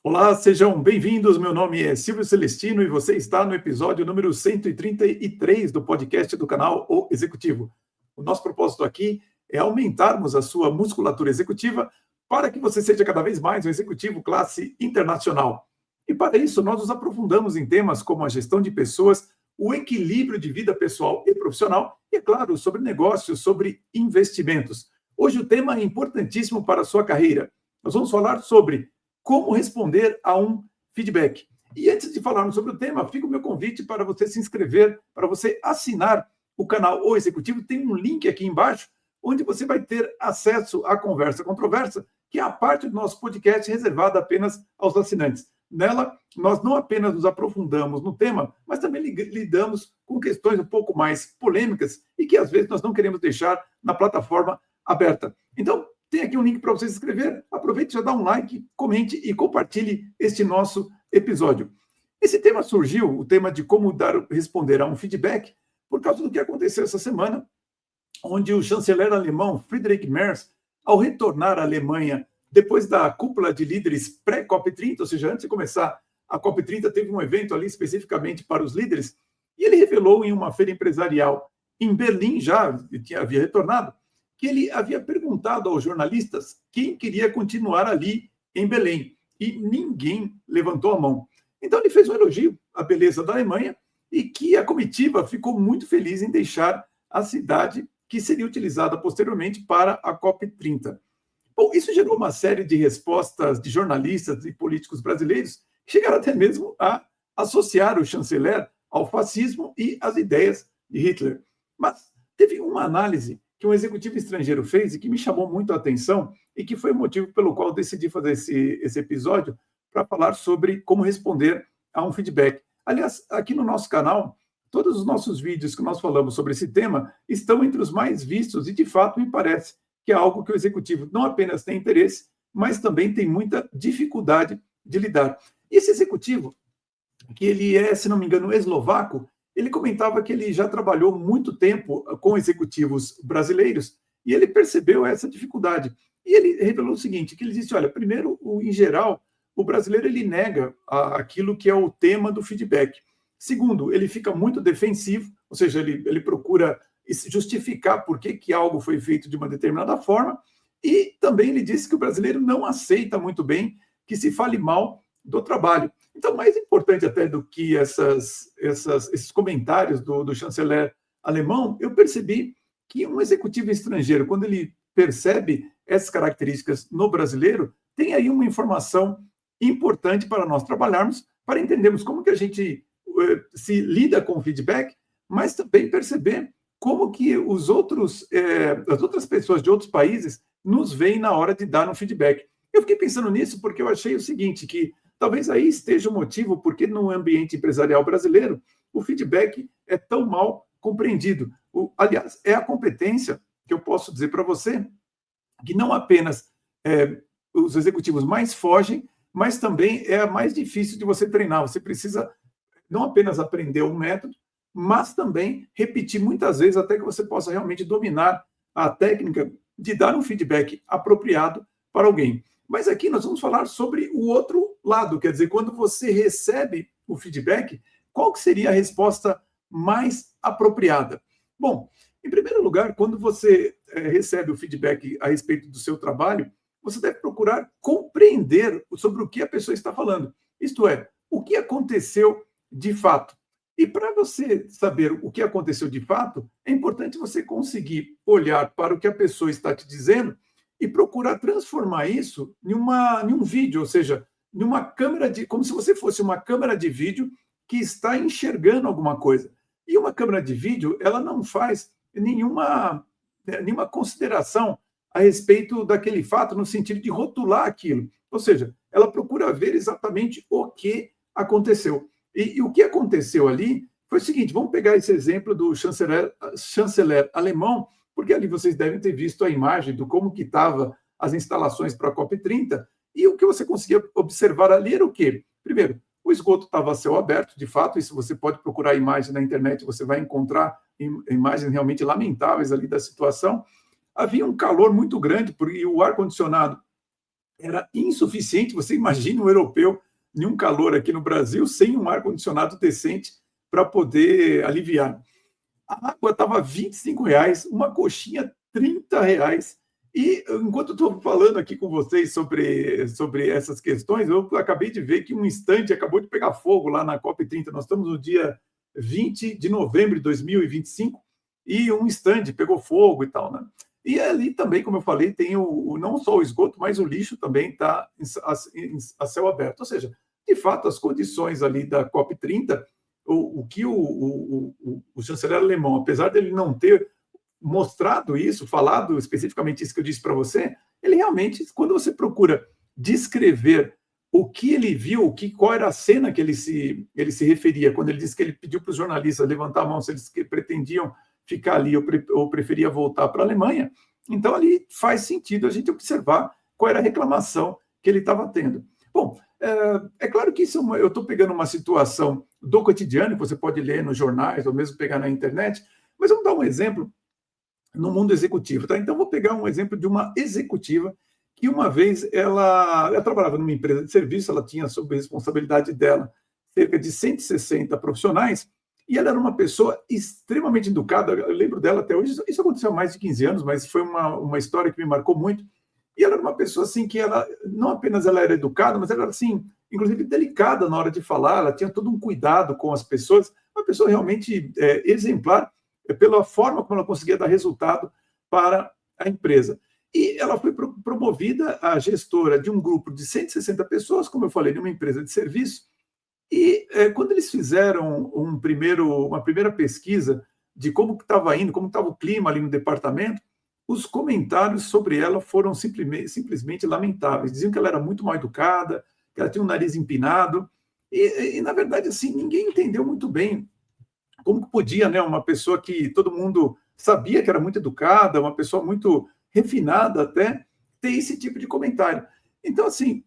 Olá, sejam bem-vindos. Meu nome é Silvio Celestino e você está no episódio número 133 do podcast do canal O Executivo. O nosso propósito aqui é aumentarmos a sua musculatura executiva para que você seja cada vez mais um executivo classe internacional. E para isso, nós nos aprofundamos em temas como a gestão de pessoas, o equilíbrio de vida pessoal e profissional e, é claro, sobre negócios, sobre investimentos. Hoje o tema é importantíssimo para a sua carreira. Nós vamos falar sobre como responder a um feedback. E antes de falarmos sobre o tema, fica o meu convite para você se inscrever, para você assinar o canal O Executivo. Tem um link aqui embaixo, onde você vai ter acesso à Conversa Controversa, que é a parte do nosso podcast reservada apenas aos assinantes. Nela, nós não apenas nos aprofundamos no tema, mas também lidamos com questões um pouco mais polêmicas e que, às vezes, nós não queremos deixar na plataforma aberta. Então, tem aqui um link para você se inscrever. Aproveite, já dá um like, comente e compartilhe este nosso episódio. Esse tema surgiu, o tema de como responder a um feedback, por causa do que aconteceu essa semana, onde o chanceler alemão Friedrich Merz, ao retornar à Alemanha depois da cúpula de líderes pré-COP30, ou seja, antes de começar a COP30, teve um evento ali especificamente para os líderes, e ele revelou em uma feira empresarial em Berlim, havia retornado, que ele havia perguntado aos jornalistas quem queria continuar ali em Belém, e ninguém levantou a mão. Então ele fez um elogio à beleza da Alemanha e que a comitiva ficou muito feliz em deixar a cidade que seria utilizada posteriormente para a COP30. Bom, isso gerou uma série de respostas de jornalistas e políticos brasileiros que chegaram até mesmo a associar o chanceler ao fascismo e às ideias de Hitler. Mas teve uma análise que um executivo estrangeiro fez e que me chamou muito a atenção e que foi o motivo pelo qual eu decidi fazer esse episódio para falar sobre como responder a um feedback. Aliás, aqui no nosso canal, todos os nossos vídeos que nós falamos sobre esse tema estão entre os mais vistos e, de fato, me parece que é algo que o executivo não apenas tem interesse, mas também tem muita dificuldade de lidar. E esse executivo, que ele é, se não me engano, eslovaco, ele comentava que ele já trabalhou muito tempo com executivos brasileiros e ele percebeu essa dificuldade. E ele revelou o seguinte, que ele disse, olha, primeiro, em geral, o brasileiro ele nega aquilo que é o tema do feedback. Segundo, ele fica muito defensivo, ou seja, ele procura justificar por que algo foi feito de uma determinada forma, e também ele disse que o brasileiro não aceita muito bem que se fale mal do trabalho. Então, mais importante até do que esses comentários do chanceler alemão, eu percebi que um executivo estrangeiro, quando ele percebe essas características no brasileiro, tem aí uma informação importante para nós trabalharmos, para entendermos como que a gente se lida com o feedback, mas também perceber como que as outras pessoas de outros países nos veem na hora de dar um feedback. Eu fiquei pensando nisso porque eu achei o seguinte, que talvez aí esteja o motivo porque no ambiente empresarial brasileiro o feedback é tão mal compreendido. Aliás, é a competência que eu posso dizer para você que não apenas os executivos mais fogem, mas também é a mais difícil de você treinar. Você precisa não apenas aprender um método, mas também repetir muitas vezes até que você possa realmente dominar a técnica de dar um feedback apropriado para alguém. Mas aqui nós vamos falar sobre o outro lado, quer dizer, quando você recebe o feedback, qual que seria a resposta mais apropriada? Bom, em primeiro lugar, quando você recebe o feedback a respeito do seu trabalho, você deve procurar compreender sobre o que a pessoa está falando. Isto é, o que aconteceu de fato. E para você saber o que aconteceu de fato, é importante você conseguir olhar para o que a pessoa está te dizendo e procurar transformar isso em um vídeo, ou seja, numa câmera como se você fosse uma câmera de vídeo que está enxergando alguma coisa. E uma câmera de vídeo, ela não faz nenhuma consideração a respeito daquele fato no sentido de rotular aquilo. Ou seja, ela procura ver exatamente o que aconteceu. E o que aconteceu ali foi o seguinte, vamos pegar esse exemplo do chanceler alemão, porque ali vocês devem ter visto a imagem do como que estavam as instalações para a COP30, e o que você conseguia observar ali era o quê? Primeiro, o esgoto estava a céu aberto, de fato, isso você pode procurar imagem na internet, você vai encontrar imagens realmente lamentáveis ali da situação. Havia um calor muito grande, e o ar-condicionado era insuficiente. Você imagina um europeu em um calor aqui no Brasil sem um ar-condicionado decente para poder aliviar. A água estava R$ 25, uma coxinha R$ 30. E enquanto eu estou falando aqui com vocês sobre essas questões, eu acabei de ver que um estande acabou de pegar fogo lá na COP30. Nós estamos no dia 20 de novembro de 2025 e um estande pegou fogo e tal, né? E ali também, como eu falei, tem não só o esgoto, mas o lixo também está a céu aberto. Ou seja, de fato, as condições ali da COP30, o que o chanceler alemão, apesar dele não ter mostrado isso, falado especificamente isso que eu disse para você, ele realmente, quando você procura descrever o que ele viu, qual era a cena que ele se referia, quando ele disse que ele pediu para os jornalistas levantar a mão se eles pretendiam ficar ali ou preferia voltar para a Alemanha, então ali faz sentido a gente observar qual era a reclamação que ele estava tendo. Bom, é claro que eu estou pegando uma situação do cotidiano, que você pode ler nos jornais, ou mesmo pegar na internet, mas vamos dar um exemplo no mundo executivo, tá? Então, vou pegar um exemplo de uma executiva que uma vez ela trabalhava numa empresa de serviço, ela tinha sob responsabilidade dela cerca de 160 profissionais, e ela era uma pessoa extremamente educada. Eu lembro dela até hoje, isso aconteceu há mais de 15 anos, mas foi uma história que me marcou muito. E ela era uma pessoa assim que ela não apenas ela era educada, mas ela era assim, inclusive delicada na hora de falar, ela tinha todo um cuidado com as pessoas, uma pessoa realmente exemplar pela forma como ela conseguia dar resultado para a empresa. E ela foi promovida a gestora de um grupo de 160 pessoas, como eu falei, de uma empresa de serviço. E quando eles fizeram uma primeira pesquisa de como estava indo, como estava o clima ali no departamento, os comentários sobre ela foram simplesmente lamentáveis. Diziam que ela era muito mal educada, que ela tinha um nariz empinado, e na verdade, assim, ninguém entendeu muito bem como que podia, né, uma pessoa que todo mundo sabia que era muito educada, uma pessoa muito refinada até, ter esse tipo de comentário. Então, assim,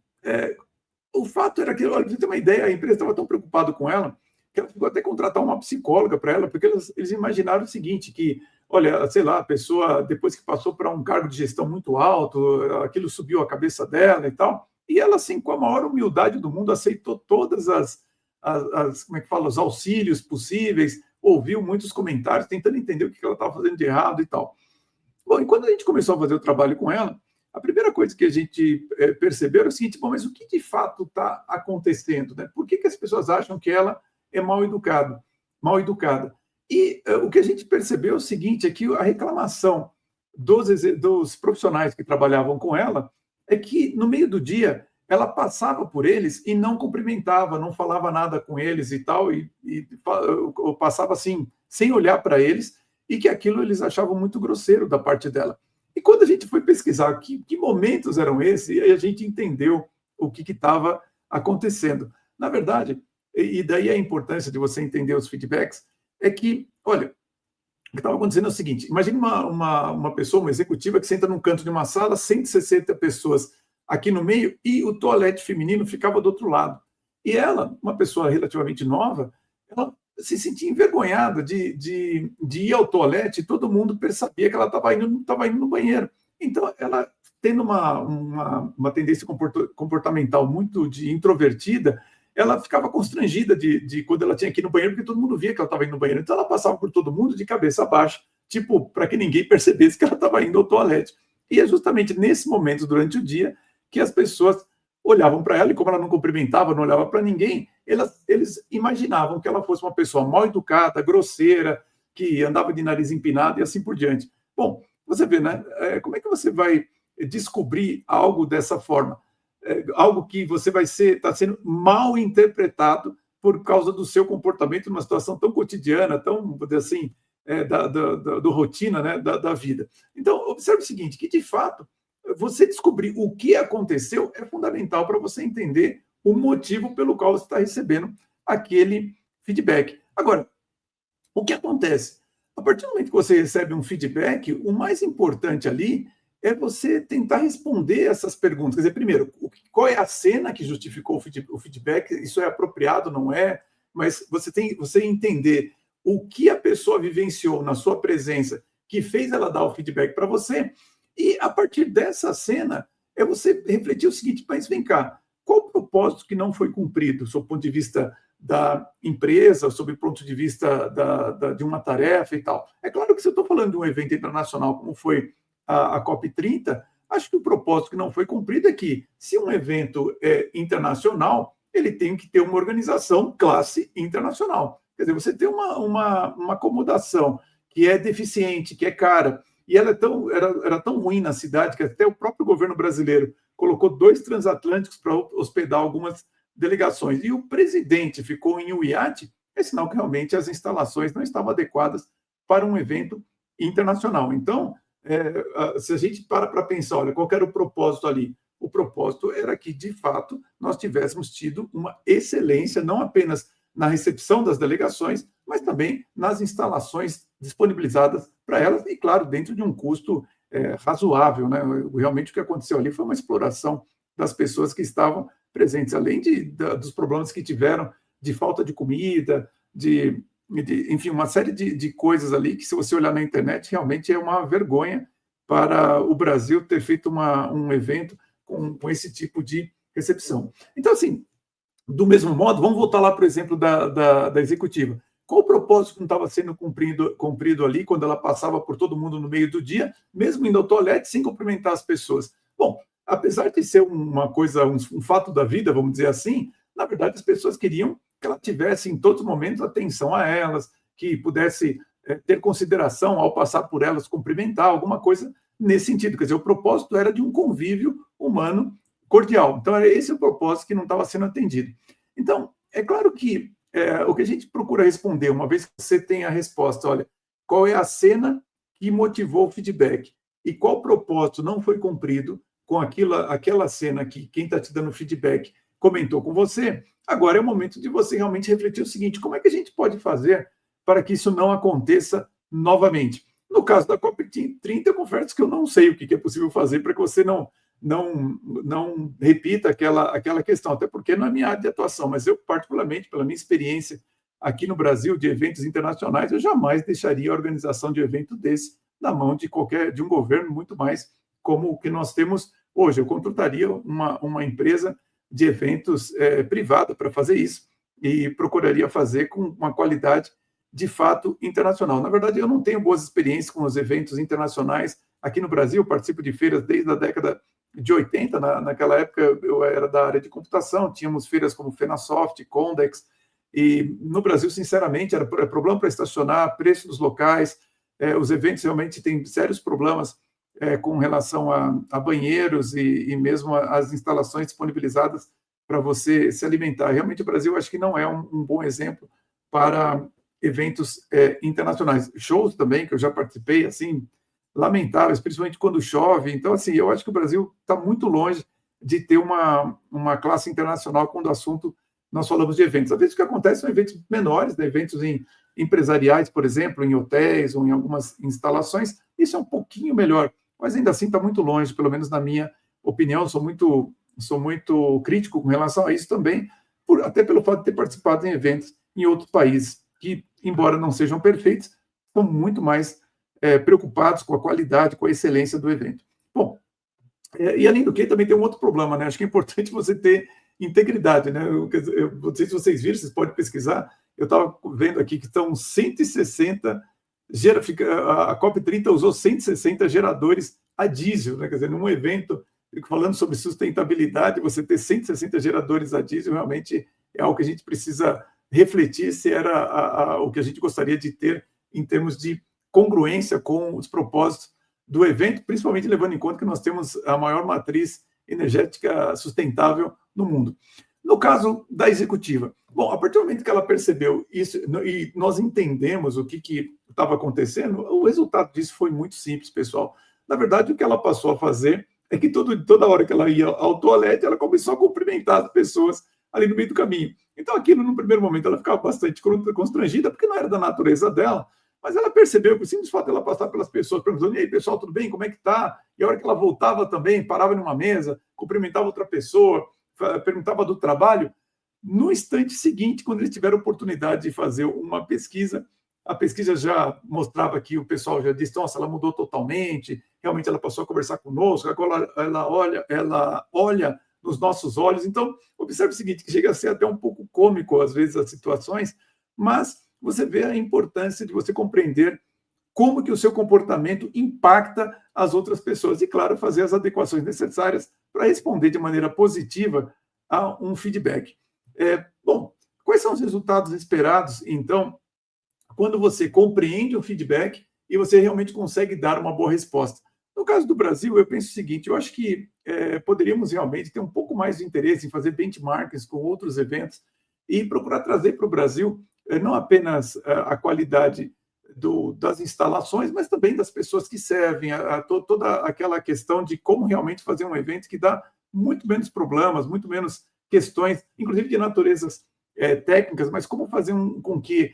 o fato era que, olha, para você ter uma ideia, a empresa estava tão preocupada com ela, que ela ficou até contratar uma psicóloga para ela, porque eles imaginaram o seguinte, que, olha, sei lá, a pessoa, depois que passou para um cargo de gestão muito alto, aquilo subiu a cabeça dela e tal, e ela, assim, com a maior humildade do mundo, aceitou todas como é que fala, os auxílios possíveis, ouviu muitos comentários, tentando entender o que ela estava fazendo de errado e tal. Bom, e quando a gente começou a fazer o trabalho com ela, a primeira coisa que a gente percebeu era o seguinte: bom, mas o que de fato está acontecendo? Né? Por que as pessoas acham que ela é mal educada? E o que a gente percebeu é o seguinte: é que a reclamação dos profissionais que trabalhavam com ela é que no meio do dia ela passava por eles e não cumprimentava, não falava nada com eles e tal, ou passava assim, sem olhar para eles, e que aquilo eles achavam muito grosseiro da parte dela. E quando a gente foi pesquisar que momentos eram esses, aí a gente entendeu o que estava acontecendo. Na verdade, e daí a importância de você entender os feedbacks, é que, olha, o que estava acontecendo é o seguinte: imagine uma pessoa, uma executiva, que senta num canto de uma sala, 160 pessoas aqui no meio, e o toalete feminino ficava do outro lado. E ela, uma pessoa relativamente nova, ela se sentia envergonhada de ir ao toalete, e todo mundo percebia que ela estava indo no banheiro. Então, ela, tendo uma tendência comportamental muito de introvertida, ela ficava constrangida de quando ela tinha que ir no banheiro, porque todo mundo via que ela estava indo no banheiro. Então, ela passava por todo mundo de cabeça baixa, tipo, para que ninguém percebesse que ela estava indo ao toalete. E é justamente nesse momento, durante o dia, que as pessoas olhavam para ela, e como ela não cumprimentava, não olhava para ninguém, eles imaginavam que ela fosse uma pessoa mal educada, grosseira, que andava de nariz empinado e assim por diante. Bom, você vê, né? Como é que você vai descobrir algo dessa forma? Algo que você está sendo mal interpretado por causa do seu comportamento numa situação tão cotidiana, tão, assim, do rotina, né, da vida. Então, observe o seguinte, que de fato, você descobrir o que aconteceu é fundamental para você entender o motivo pelo qual você está recebendo aquele feedback. Agora, o que acontece? A partir do momento que você recebe um feedback, o mais importante ali é você tentar responder essas perguntas. Quer dizer, primeiro, qual é a cena que justificou o feedback? Isso é apropriado, não é? Mas você entender o que a pessoa vivenciou na sua presença que fez ela dar o feedback para você. E, a partir dessa cena, é você refletir o seguinte: mas vem cá, qual o propósito que não foi cumprido, sob o ponto de vista da empresa, sob o ponto de vista de uma tarefa e tal? É claro que se eu estou falando de um evento internacional, como foi a COP30, acho que o propósito que não foi cumprido é que, se um evento é internacional, ele tem que ter uma organização classe internacional. Quer dizer, você tem uma acomodação que é deficiente, que é cara, e ela era tão ruim na cidade que até o próprio governo brasileiro colocou 2 transatlânticos para hospedar algumas delegações. E o presidente ficou em um iate, é sinal que realmente as instalações não estavam adequadas para um evento internacional. Então, se a gente para pensar, olha, qual era o propósito ali? O propósito era que, de fato, nós tivéssemos tido uma excelência, não apenas na recepção das delegações, mas também nas instalações disponibilizadas para elas, e, claro, dentro de um custo razoável. Né? Realmente o que aconteceu ali foi uma exploração das pessoas que estavam presentes, além dos problemas que tiveram de falta de comida, enfim, uma série de coisas ali que, se você olhar na internet, realmente é uma vergonha para o Brasil ter feito um evento com esse tipo de recepção. Então, assim, do mesmo modo, vamos voltar lá para o exemplo da executiva. Qual o propósito que não estava sendo cumprido ali, quando ela passava por todo mundo no meio do dia, mesmo indo ao toalete, sem cumprimentar as pessoas? Bom, apesar de ser uma coisa, um fato da vida, vamos dizer assim, na verdade as pessoas queriam que ela tivesse em todos os momentos atenção a elas, que pudesse ter consideração ao passar por elas, cumprimentar, alguma coisa nesse sentido. Quer dizer, o propósito era de um convívio humano cordial. Então, era esse o propósito que não estava sendo atendido. Então, é claro que o que a gente procura responder, uma vez que você tem a resposta, olha, qual é a cena que motivou o feedback e qual propósito não foi cumprido com aquela cena que quem está te dando feedback comentou com você, agora é o momento de você realmente refletir o seguinte: como é que a gente pode fazer para que isso não aconteça novamente? No caso da COP30, eu confesso que eu não sei o que é possível fazer para que você não repita aquela questão, até porque não é minha área de atuação, mas eu, particularmente, pela minha experiência aqui no Brasil de eventos internacionais, eu jamais deixaria a organização de evento desse na mão de um governo, muito mais como o que nós temos hoje. Eu contrataria uma empresa de eventos privada para fazer isso e procuraria fazer com uma qualidade de fato internacional. Na verdade, eu não tenho boas experiências com os eventos internacionais aqui no Brasil. Eu participo de feiras desde a década de 80, naquela época eu era da área de computação, tínhamos feiras como Fenasoft, Condex, e no Brasil, sinceramente, era problema para estacionar, preço dos locais, os eventos realmente têm sérios problemas com relação a banheiros e mesmo as instalações disponibilizadas para você se alimentar. Realmente o Brasil, acho que não é um bom exemplo para eventos internacionais. Shows também, que eu já participei, assim, lamentáveis, principalmente quando chove. Então, assim, eu acho que o Brasil está muito longe de ter uma classe internacional quando o assunto nós falamos de eventos. Às vezes o que acontece são eventos menores, né? Eventos empresariais, por exemplo, em hotéis ou em algumas instalações. Isso é um pouquinho melhor, mas ainda assim está muito longe, pelo menos na minha opinião. Sou muito crítico com relação a isso também, até pelo fato de ter participado em eventos em outros países que, embora não sejam perfeitos, estão muito mais preocupados com a qualidade, com a excelência do evento. Bom, e além do que, também tem um outro problema, né? Acho que é importante você ter integridade, né? Eu não sei se vocês viram, vocês podem pesquisar. Eu estava vendo aqui que estão 160, a COP30 usou 160 geradores a diesel, né? Quer dizer, num evento falando sobre sustentabilidade, você ter 160 geradores a diesel realmente é algo que a gente precisa refletir se era o que a gente gostaria de ter em termos de congruência com os propósitos do evento, principalmente levando em conta que nós temos a maior matriz energética sustentável no mundo. No caso da executiva, bom, a partir do momento que ela percebeu isso e nós entendemos o que estava acontecendo, o resultado disso foi muito simples, pessoal. Na verdade, o que ela passou a fazer é que toda hora que ela ia ao toalete, ela começou a cumprimentar as pessoas ali no meio do caminho. Então, aquilo, no primeiro momento, ela ficava bastante constrangida, porque não era da natureza dela, mas ela percebeu que o simples fato dela passar pelas pessoas, perguntando: e aí, pessoal, tudo bem? Como é que tá? E a hora que ela voltava também, parava numa mesa, cumprimentava outra pessoa, perguntava do trabalho. No instante seguinte, quando eles tiveram a oportunidade de fazer uma pesquisa, a pesquisa já mostrava que o pessoal já disse, nossa, ela mudou totalmente, realmente ela passou a conversar conosco, agora ela olha nos nossos olhos. Então, observe o seguinte, que chega a ser até um pouco cômico, às vezes, as situações, mas você vê a importância de você compreender como que o seu comportamento impacta as outras pessoas. E, claro, fazer as adequações necessárias para responder de maneira positiva a um feedback. Bom, quais são os resultados esperados, então, quando você compreende o feedback e você realmente consegue dar uma boa resposta? No caso do Brasil, eu penso o seguinte, eu acho que poderíamos realmente ter um pouco mais de interesse em fazer benchmarks com outros eventos e procurar trazer para o Brasil não apenas a qualidade das instalações, mas também das pessoas que servem, toda aquela questão de como realmente fazer um evento que dá muito menos problemas, muito menos questões, inclusive de naturezas técnicas, mas como fazer com que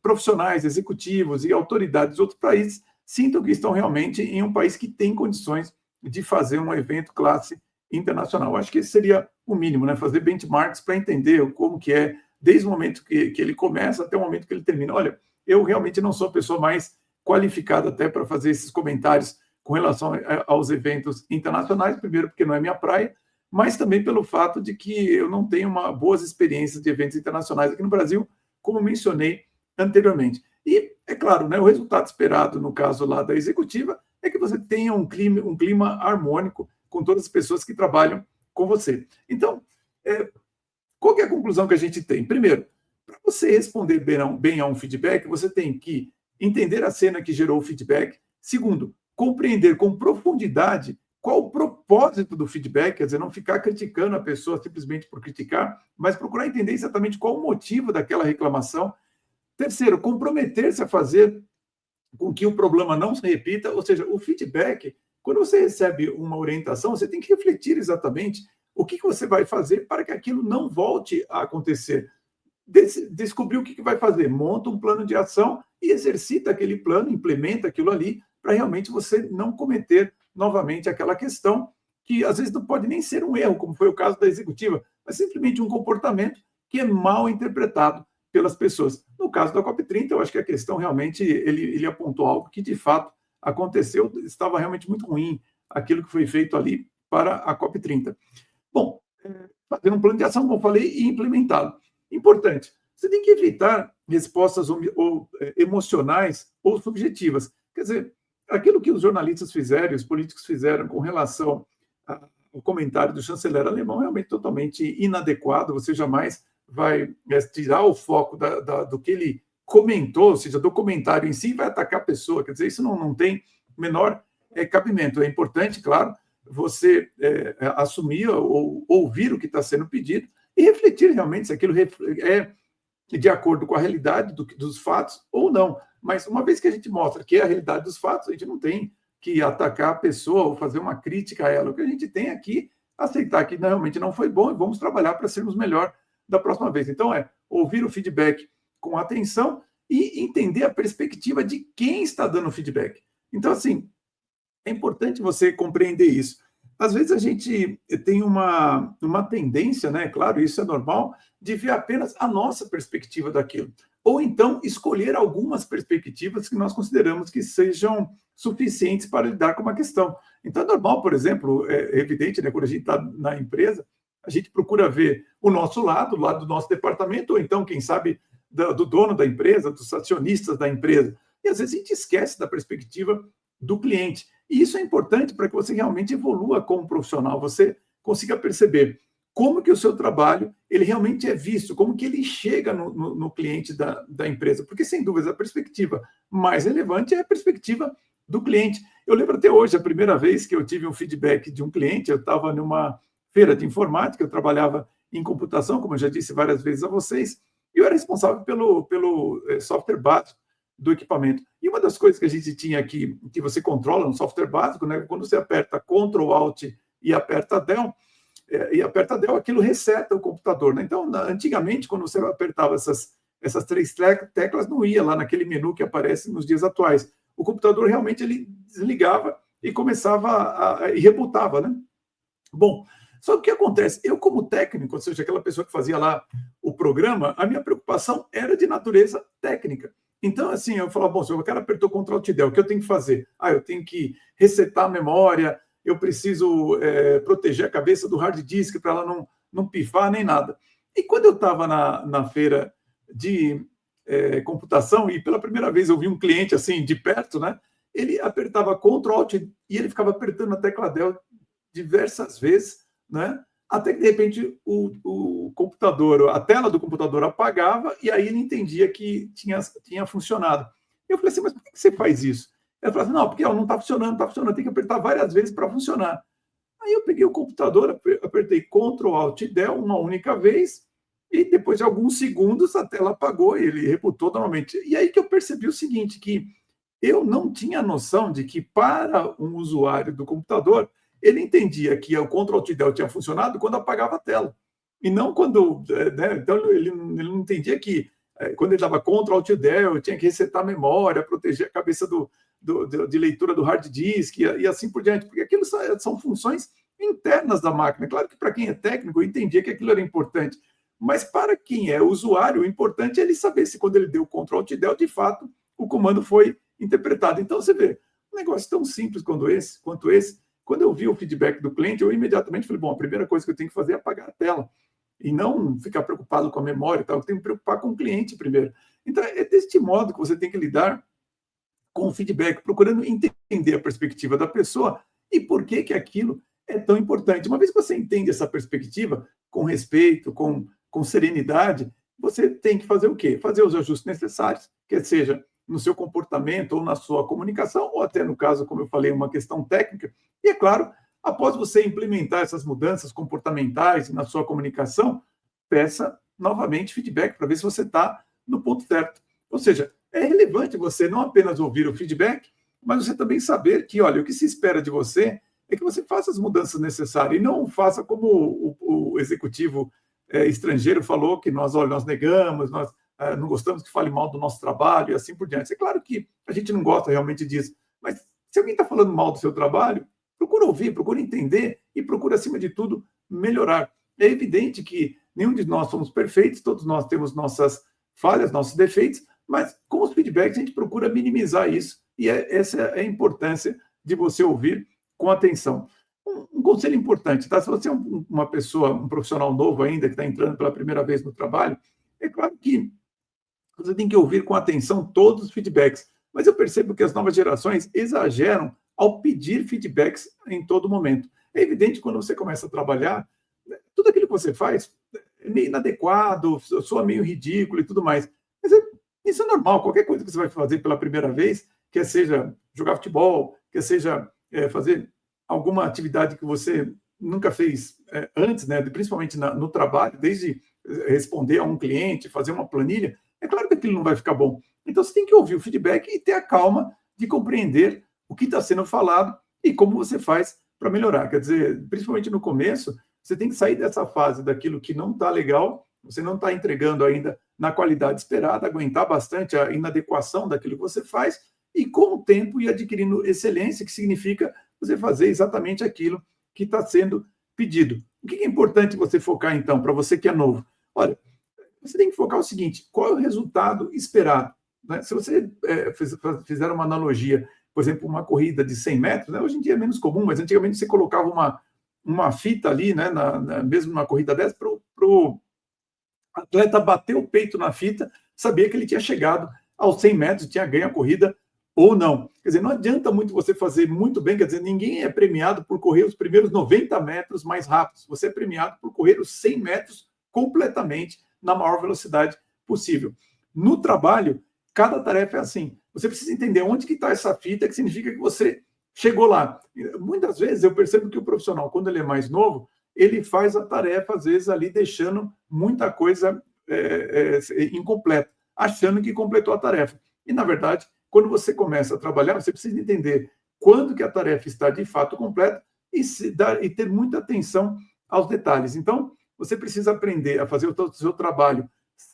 profissionais, executivos e autoridades de outros países sintam que estão realmente em um país que tem condições de fazer um evento classe internacional. Acho que esse seria o mínimo, né? Fazer benchmarks para entender como que é, desde o momento que ele começa até o momento que ele termina. Olha, eu realmente não sou a pessoa mais qualificada até para fazer esses comentários com relação aos eventos internacionais, primeiro porque não é minha praia, mas também pelo fato de que eu não tenho boas experiências de eventos internacionais aqui no Brasil, como mencionei anteriormente. E, é claro, né, o resultado esperado, no caso lá da executiva, é que você tenha um clima harmônico com todas as pessoas que trabalham com você. Então, qual que é a conclusão que a gente tem? Primeiro, para você responder bem a um feedback, você tem que entender a cena que gerou o feedback. Segundo, compreender com profundidade qual o propósito do feedback, quer dizer, não ficar criticando a pessoa simplesmente por criticar, mas procurar entender exatamente qual o motivo daquela reclamação. Terceiro, comprometer-se a fazer com que o problema não se repita, ou seja, o feedback, quando você recebe uma orientação, você tem que refletir exatamente o que você vai fazer para que aquilo não volte a acontecer. Descobrir o que vai fazer, monta um plano de ação e exercita aquele plano, implementa aquilo ali, para realmente você não cometer novamente aquela questão que às vezes não pode nem ser um erro, como foi o caso da executiva, mas simplesmente um comportamento que é mal interpretado pelas pessoas. No caso da COP30, eu acho que a questão realmente, ele apontou algo que de fato aconteceu, estava realmente muito ruim aquilo que foi feito ali para a COP30. Bom, fazer um plano de ação, como eu falei, e implementá-lo. Importante, você tem que evitar respostas emocionais ou subjetivas. Quer dizer, aquilo que os jornalistas fizeram, os políticos fizeram com relação ao comentário do chanceler alemão é realmente totalmente inadequado, você jamais vai tirar o foco do que ele comentou, ou seja, do comentário em si, vai atacar a pessoa. Quer dizer, isso não tem menor cabimento. É importante, claro, você assumir ou ouvir o que está sendo pedido e refletir realmente se aquilo é de acordo com a realidade dos fatos ou não. Mas uma vez que a gente mostra que é a realidade dos fatos, a gente não tem que atacar a pessoa ou fazer uma crítica a ela. O que a gente tem aqui é aceitar que realmente não foi bom e vamos trabalhar para sermos melhor da próxima vez. Então, ouvir o feedback com atenção e entender a perspectiva de quem está dando o feedback. Então, assim, é importante você compreender isso. Às vezes a gente tem uma tendência, né? Claro, isso é normal, de ver apenas a nossa perspectiva daquilo. Ou então escolher algumas perspectivas que nós consideramos que sejam suficientes para lidar com uma questão. Então é normal, por exemplo, é evidente, né, quando a gente está na empresa, a gente procura ver o nosso lado, o lado do nosso departamento, ou então, quem sabe, do dono da empresa, dos acionistas da empresa. E às vezes a gente esquece da perspectiva do cliente. E isso é importante para que você realmente evolua como profissional, você consiga perceber como que o seu trabalho ele realmente é visto, como que ele chega no cliente da empresa. Porque, sem dúvida, a perspectiva mais relevante é a perspectiva do cliente. Eu lembro até hoje, a primeira vez que eu tive um feedback de um cliente, eu estava numa feira de informática, eu trabalhava em computação, como eu já disse várias vezes a vocês, e eu era responsável pelo software básico do equipamento. E uma das coisas que a gente tinha aqui, que você controla no software básico, né, quando você aperta Ctrl Alt e aperta Del, aquilo reseta o computador. Né? Então, antigamente, quando você apertava essas três teclas, não ia lá naquele menu que aparece nos dias atuais. O computador realmente ele desligava e começava e rebutava, né? Bom, só que o que acontece? Eu, como técnico, ou seja, aquela pessoa que fazia lá o programa, a minha preocupação era de natureza técnica. Então, assim, eu falava, bom, se o cara apertou Ctrl Alt Del, o que eu tenho que fazer? Eu tenho que resetar a memória, eu preciso proteger a cabeça do hard disk para ela não pifar nem nada. E quando eu estava na feira de computação, e pela primeira vez eu vi um cliente assim, de perto, né? Ele apertava Ctrl Alt e ele ficava apertando a tecla Del diversas vezes, né? Até que, de repente, o computador, a tela do computador apagava e aí ele entendia que tinha funcionado. Eu falei assim, mas por que você faz isso? Ele falou assim, não, porque não está funcionando, não está funcionando, tem que apertar várias vezes para funcionar. Aí eu peguei o computador, apertei Ctrl Alt Del uma única vez e depois de alguns segundos a tela apagou e ele rebutou normalmente. E aí que eu percebi o seguinte, que eu não tinha noção de que para um usuário do computador, ele entendia que o Ctrl Alt Del tinha funcionado quando apagava a tela. E não quando. Né, então, ele não entendia que quando ele dava Ctrl Alt Del, tinha que resetar a memória, proteger a cabeça de leitura do hard disk e assim por diante, porque aquilo são funções internas da máquina. Claro que para quem é técnico, entendia que aquilo era importante, mas para quem é usuário, o importante é ele saber se quando ele deu Ctrl Alt Del, de fato, o comando foi interpretado. Então, você vê, um negócio tão simples quanto esse, quando eu vi o feedback do cliente, eu imediatamente falei, bom, a primeira coisa que eu tenho que fazer é apagar a tela e não ficar preocupado com a memória e tal, eu tenho que me preocupar com o cliente primeiro. Então, é deste modo que você tem que lidar com o feedback, procurando entender a perspectiva da pessoa e por que aquilo é tão importante. Uma vez que você entende essa perspectiva, com respeito, com serenidade, você tem que fazer o quê? Fazer os ajustes necessários, quer seja no seu comportamento ou na sua comunicação, ou até no caso, como eu falei, uma questão técnica. E, é claro, após você implementar essas mudanças comportamentais na sua comunicação, peça novamente feedback para ver se você está no ponto certo. Ou seja, é relevante você não apenas ouvir o feedback, mas você também saber que, olha, o que se espera de você é que você faça as mudanças necessárias e não faça como o executivo estrangeiro falou, que nós negamos, nós não gostamos que fale mal do nosso trabalho e assim por diante. É claro que a gente não gosta realmente disso, mas se alguém está falando mal do seu trabalho, procura ouvir, procura entender e procura, acima de tudo, melhorar. É evidente que nenhum de nós somos perfeitos, todos nós temos nossas falhas, nossos defeitos, mas com os feedbacks a gente procura minimizar isso e essa é a importância de você ouvir com atenção. Um conselho importante, tá? Se você é uma pessoa, um profissional novo ainda, que está entrando pela primeira vez no trabalho, é claro que você tem que ouvir com atenção todos os feedbacks, mas eu percebo que as novas gerações exageram ao pedir feedbacks em todo momento. É evidente que quando você começa a trabalhar, tudo aquilo que você faz é meio inadequado, soa meio ridículo e tudo mais. Mas isso é normal, qualquer coisa que você vai fazer pela primeira vez, quer seja jogar futebol, quer seja fazer alguma atividade que você nunca fez antes, né, principalmente no trabalho, desde responder a um cliente, fazer uma planilha, é claro que aquilo não vai ficar bom. Então, você tem que ouvir o feedback e ter a calma de compreender o que está sendo falado e como você faz para melhorar. Quer dizer, principalmente no começo, você tem que sair dessa fase daquilo que não está legal, você não está entregando ainda na qualidade esperada, aguentar bastante a inadequação daquilo que você faz e, com o tempo, ir adquirindo excelência, que significa você fazer exatamente aquilo que está sendo pedido. O que é importante você focar, então, para você que é novo? Olha, você tem que focar o seguinte, qual é o resultado esperado? Né? Se você fizer uma analogia, por exemplo, uma corrida de 100 metros, né? Hoje em dia é menos comum, mas antigamente você colocava uma fita ali, né? Mesmo numa corrida dessa, para o atleta bater o peito na fita, sabia que ele tinha chegado aos 100 metros, tinha ganho a corrida ou não. Quer dizer, não adianta muito você fazer muito bem, quer dizer, ninguém é premiado por correr os primeiros 90 metros mais rápidos, você é premiado por correr os 100 metros completamente na maior velocidade possível. No trabalho, cada tarefa é assim. Você precisa entender onde que está essa fita, que significa que você chegou lá. Muitas vezes eu percebo que o profissional, quando ele é mais novo, ele faz a tarefa, às vezes, ali deixando muita coisa incompleta, achando que completou a tarefa. E, na verdade, quando você começa a trabalhar, você precisa entender quando que a tarefa está de fato completa e ter muita atenção aos detalhes. Então, você precisa aprender a fazer o seu trabalho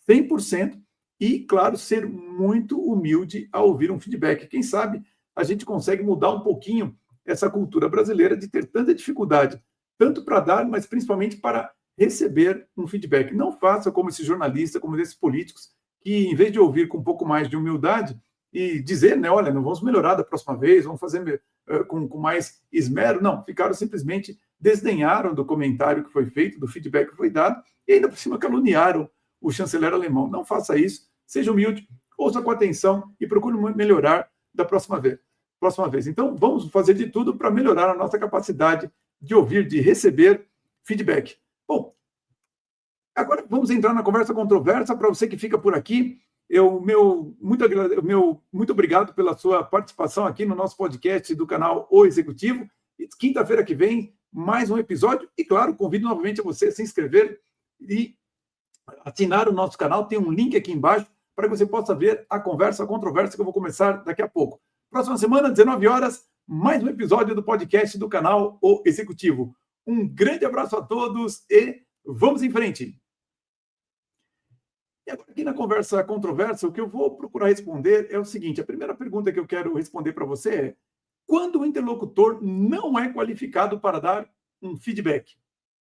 100% e, claro, ser muito humilde ao ouvir um feedback. Quem sabe a gente consegue mudar um pouquinho essa cultura brasileira de ter tanta dificuldade, tanto para dar, mas principalmente para receber um feedback. Não faça como esse jornalista, como esses políticos, que, em vez de ouvir com um pouco mais de humildade e dizer, né, olha, não vamos melhorar da próxima vez, vamos fazer com mais esmero, não, ficaram simplesmente desdenharam do comentário que foi feito, do feedback que foi dado, e ainda por cima caluniaram o chanceler alemão. Não faça isso, seja humilde, ouça com atenção e procure melhorar da próxima vez. Então, vamos fazer de tudo para melhorar a nossa capacidade de ouvir, de receber feedback. Bom, agora vamos entrar na conversa controversa. Para você que fica por aqui, muito obrigado pela sua participação aqui no nosso podcast do canal O Executivo. E quinta-feira que vem, mais um episódio. E, claro, convido novamente a você a se inscrever e assinar o nosso canal. Tem um link aqui embaixo para que você possa ver a conversa controversa que eu vou começar daqui a pouco. Próxima semana, 19 horas, mais um episódio do podcast do canal O Executivo. Um grande abraço a todos e vamos em frente! E agora, aqui na conversa controversa, o que eu vou procurar responder é o seguinte: a primeira pergunta que eu quero responder para você é: quando o interlocutor não é qualificado para dar um feedback?